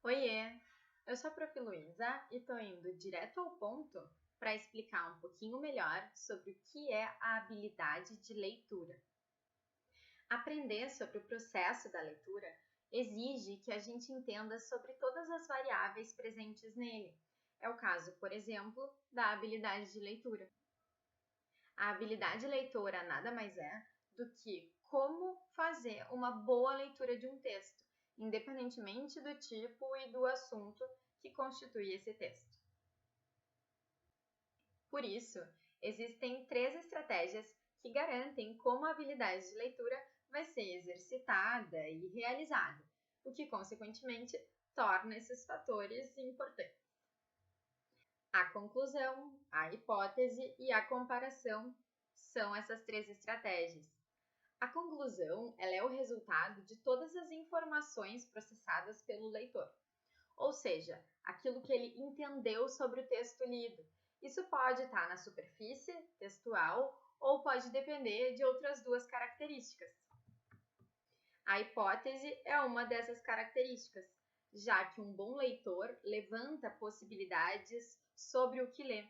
Oiê, eu sou a Prof. Luísa e estou indo direto ao ponto para explicar um pouquinho melhor sobre o que é a habilidade de leitura. Aprender sobre o processo da leitura exige que a gente entenda sobre todas as variáveis presentes nele. É o caso, por exemplo, da habilidade de leitura. A habilidade leitora nada mais é do que como fazer uma boa leitura de um texto, independentemente do tipo e do assunto que constitui esse texto. Por isso, existem 3 estratégias que garantem como a habilidade de leitura vai ser exercitada e realizada, o que, consequentemente, torna esses fatores importantes. A conclusão, a hipótese e a comparação são essas 3 estratégias. A conclusão ela é o resultado de todas as informações processadas pelo leitor, ou seja, aquilo que ele entendeu sobre o texto lido. Isso pode estar na superfície textual ou pode depender de outras 2 características. A hipótese é uma dessas características, já que um bom leitor levanta possibilidades sobre o que lê.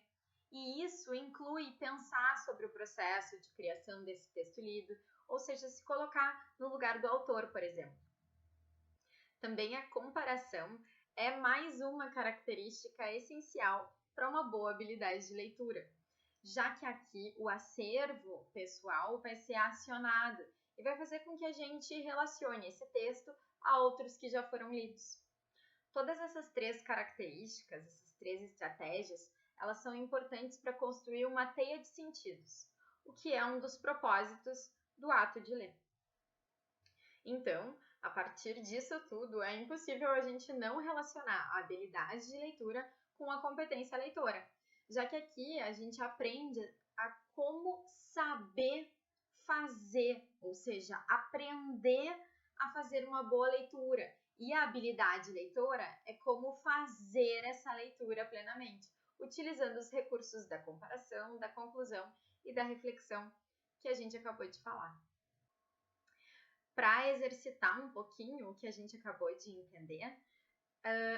E isso inclui pensar sobre o processo de criação desse texto lido, ou seja, se colocar no lugar do autor, por exemplo. Também a comparação é mais uma característica essencial para uma boa habilidade de leitura, já que aqui o acervo pessoal vai ser acionado e vai fazer com que a gente relacione esse texto a outros que já foram lidos. Todas essas 3 características, essas 3 estratégias, elas são importantes para construir uma teia de sentidos, o que é um dos propósitos do ato de ler. Então, a partir disso tudo, é impossível a gente não relacionar a habilidade de leitura com a competência leitora, já que aqui a gente aprende a como saber fazer, ou seja, aprender a fazer uma boa leitura. E a habilidade leitora é como fazer essa leitura plenamente, utilizando os recursos da comparação, da conclusão e da reflexão que a gente acabou de falar. Para exercitar um pouquinho o que a gente acabou de entender,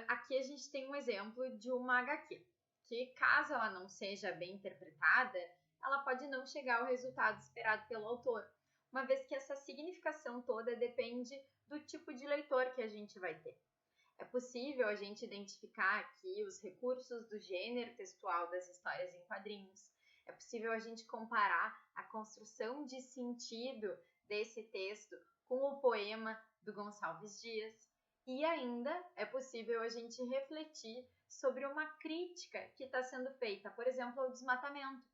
aqui a gente tem um exemplo de uma HQ, que caso ela não seja bem interpretada, ela pode não chegar ao resultado esperado pelo autor, uma vez que essa significação toda depende do tipo de leitor que a gente vai ter. É possível a gente identificar aqui os recursos do gênero textual das histórias em quadrinhos. É possível a gente comparar a construção de sentido desse texto com o poema do Gonçalves Dias. E ainda é possível a gente refletir sobre uma crítica que está sendo feita, por exemplo, ao desmatamento,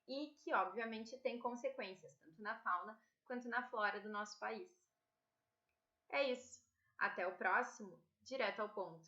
e que obviamente tem consequências, tanto na fauna quanto na flora do nosso país. É isso. Até o próximo, direto ao ponto.